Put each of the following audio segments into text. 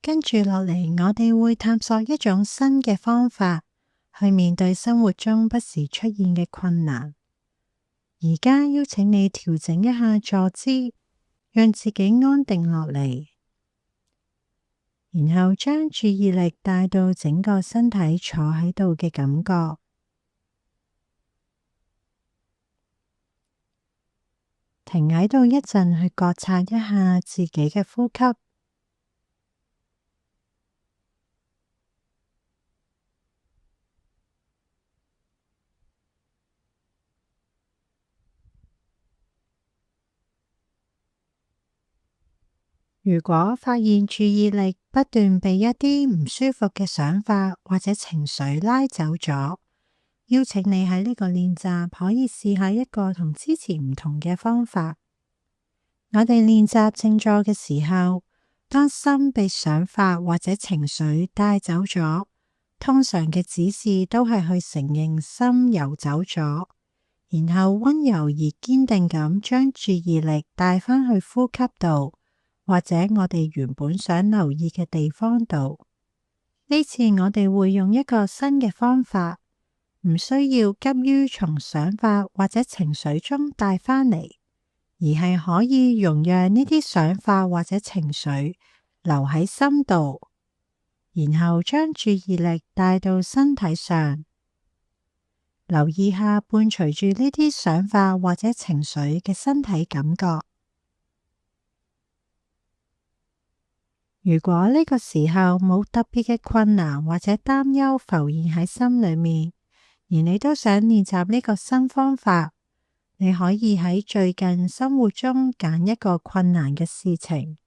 跟住落嚟，我哋會探索一種新嘅方法去面對生活中不時出現嘅困難。而家邀請你調整一下坐姿，讓自己安定落嚟，然後將注意力帶到整個身體坐喺度嘅感覺。停喺度一陣去覺察一下自己嘅呼吸。如果發現注意力不斷被一啲唔舒服嘅想法或者情緒拉走咗，邀請你喺呢個練習可以試下一個同之前唔同嘅方法。我哋練習靜坐嘅時候，當心被想法或者情緒帶走咗，通常嘅指示都係去承認心游走咗，然後溫柔而堅定咁將注意力帶返去呼吸度，或者我哋原本想留意嘅地方度。呢次我哋會用一個新嘅方法，唔需要急於從想法或者情緒中帶返嚟，而係可以容讓呢啲想法或者情緒留喺心度，然後將注意力帶到身體上，留意下伴隨住呢啲想法或者情緒嘅身體感覺。如果呢個時候冇特別嘅困難或者擔憂浮現喺心裏面，而你都想練習呢個新方法，你可以喺最近生活中揀一個困難嘅事情，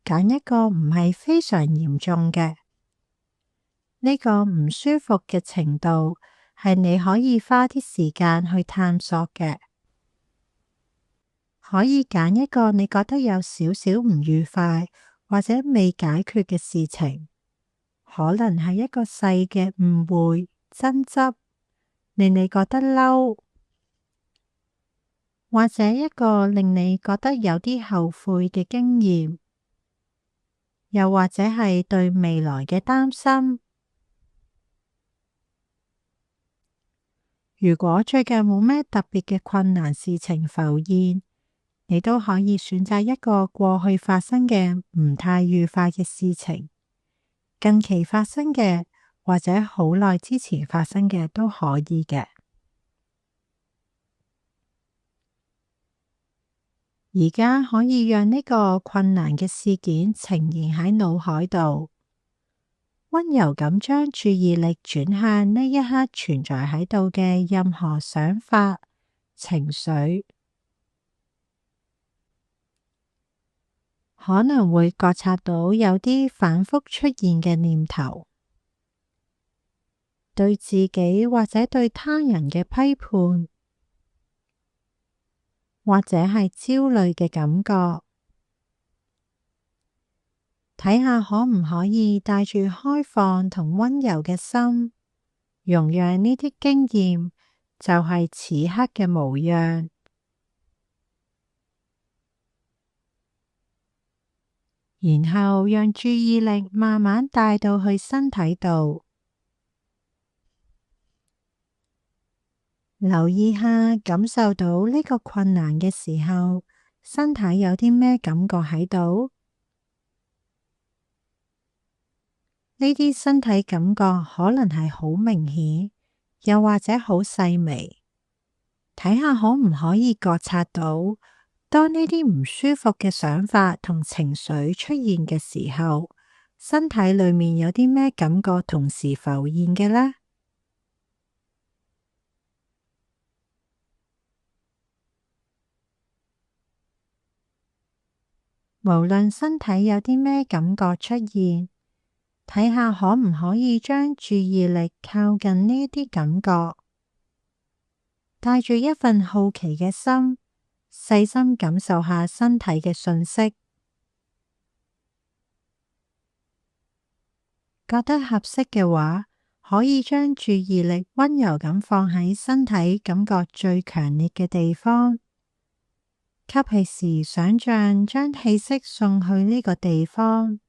揀一個唔係非常嚴重嘅。呢個唔舒服嘅程度係你可以花啲時間去探索嘅。可以揀一個你覺得有少少唔愉快或者未解決嘅事情，可能係一個細嘅誤會、爭執，令你覺得嬲，或者一個令你覺得有啲後悔嘅經驗，又或者係對未來嘅擔心。如果最近冇咩特別嘅困難事情浮現，你都可以選擇一個過去發生嘅唔太愉快嘅事情，近期發生嘅或者好耐之前發生嘅都可以嘅。而家可以讓呢個困難嘅事件呈現喺腦海度，溫柔咁將注意力轉向呢一刻存在喺度嘅任何想法、情緒。可能會覺察到有啲反覆出現嘅念頭，對自己或者對他人嘅批判，或者係焦慮嘅感覺。睇下可唔可以帶住開放同溫柔嘅心，容讓呢啲經驗就係此刻嘅模樣。然後讓注意力慢慢帶到去身體度，留意下感受到呢個困難嘅時候，身體有啲咩感覺喺度？呢啲身體感覺可能係好明顯，又或者好細微。睇下可唔可以覺察到，當呢啲唔舒服嘅想法同情緒出現嘅時候，身體裏面有啲咩感覺同時浮現嘅呢？無論身體有啲咩感覺出現，睇下可唔可以將注意力靠近呢啲感覺，帶住一份好奇嘅心，細心感受下身體嘅訊息。覺得合適嘅話，可以將注意力溫柔咁放喺身體感覺最強烈嘅地方。吸氣時，想象將氣息送去呢個地方；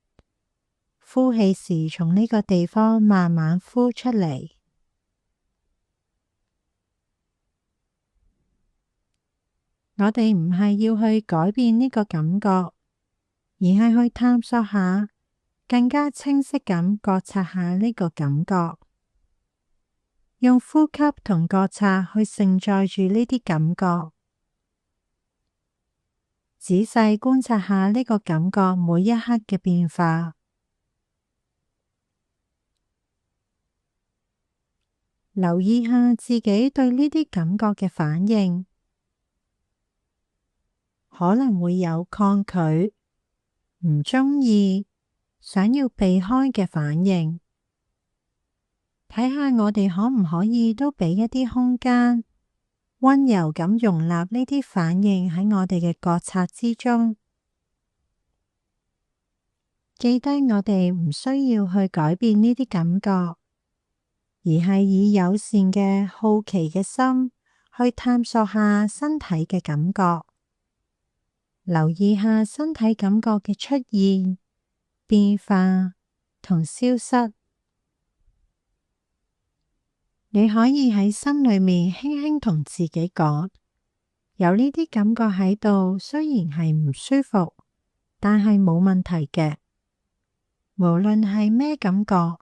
呼氣時從呢個地方慢慢呼出嚟。我哋唔係要去改變呢個感覺，而係去探索下，更加清晰咁覺察下呢個感覺，用呼吸同覺察去承載住呢啲感覺，仔細觀察下呢個感覺每一刻嘅變化，留意下自己對呢啲感覺嘅反應，可能會有抗拒、唔鍾意、想要避開嘅反應。睇下我哋可唔可以都俾一啲空間，溫柔咁容納呢啲反應喺我哋嘅覺察之中。記得我哋唔需要去改變呢啲感覺，而係以友善嘅好奇嘅心去探索下身體嘅感覺，留意下身體感覺嘅出現、變化同消失。你可以喺心裏面輕輕同自己講，有呢啲感覺喺度，雖然係唔舒服，但係冇問題嘅。無論係咩感覺，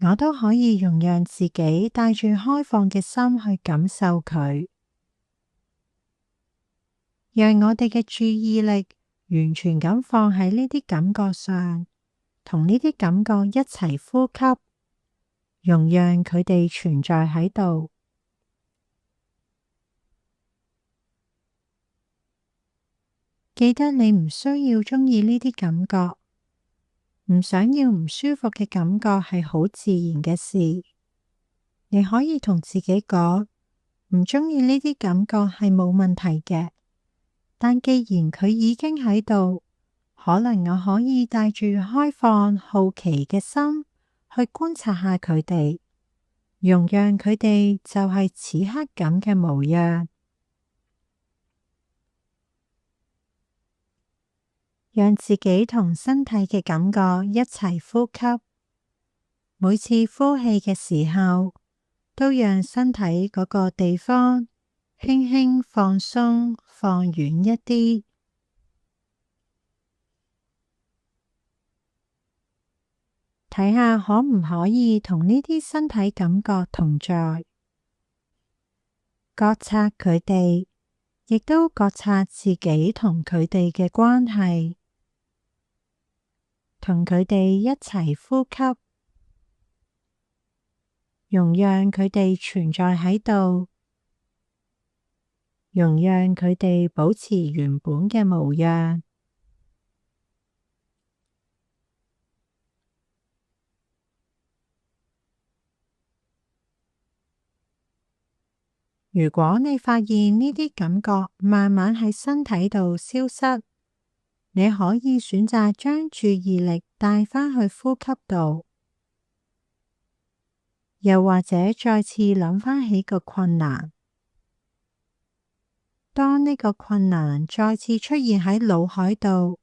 我都可以容讓自己帶住開放嘅心去感受佢，讓我哋嘅注意力完全咁放喺呢啲感覺上，同呢啲感覺一齊呼吸。容讓佢哋存在喺度。記得你唔需要鍾意呢啲感覺，唔想要唔舒服嘅感覺係好自然嘅事。你可以同自己講，唔鍾意呢啲感覺係冇問題嘅，但既然佢已經喺度，可能我可以帶住開放好奇嘅心去觀察下佢哋。容讓佢哋就係此刻咁嘅模樣，讓自己同身體嘅感覺一齊呼吸。每次呼氣嘅時候，都讓身體嗰個地方輕輕放鬆，放遠一啲。睇下可唔可以同呢啲身體感覺同在，覺察佢哋，亦都覺察自己同佢哋嘅關係，同佢哋一齊呼吸，容讓佢哋存在喺度，容讓佢哋保持原本嘅模樣。如果你發現呢啲感覺慢慢喺身體度消失，你可以選擇將注意力帶返去呼吸度，又或者再次諗返起個困難。當呢個困難再次出現喺腦海度，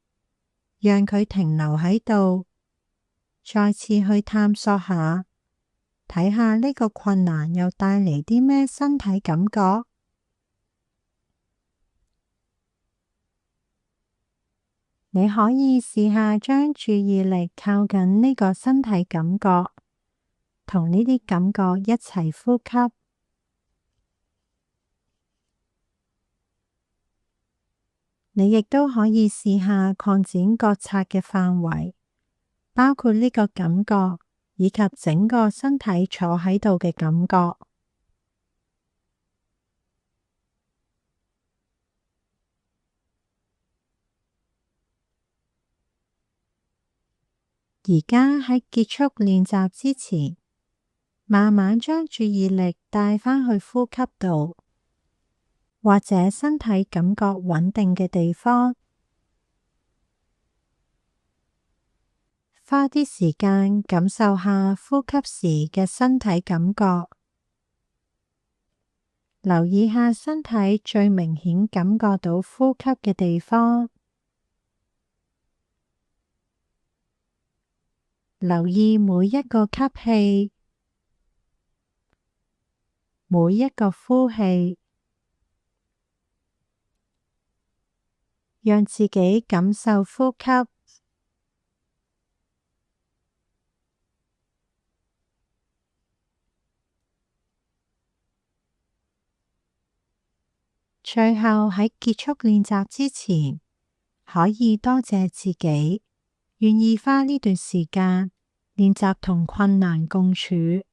讓佢停留喺度，再次去探索下。睇下呢個困難又帶嚟啲咩身體感覺？你可以試下將注意力靠近呢個身體感覺，同呢啲感覺一齊呼吸。你亦都可以試下擴展覺察嘅範圍，包括呢個感覺，以及整個身體坐喺度嘅感覺。而家喺結束練習之前，慢慢將注意力帶返去呼吸度，或者身體感覺穩定嘅地方。花啲時間感受下呼吸時嘅身體感覺，留意下身體最明顯感覺到呼吸嘅地方。留意每一個吸氣，每一個呼氣，讓自己感受呼吸。最後喺結束練習之前，可以多謝自己，願意花呢段時間練習同困難共處。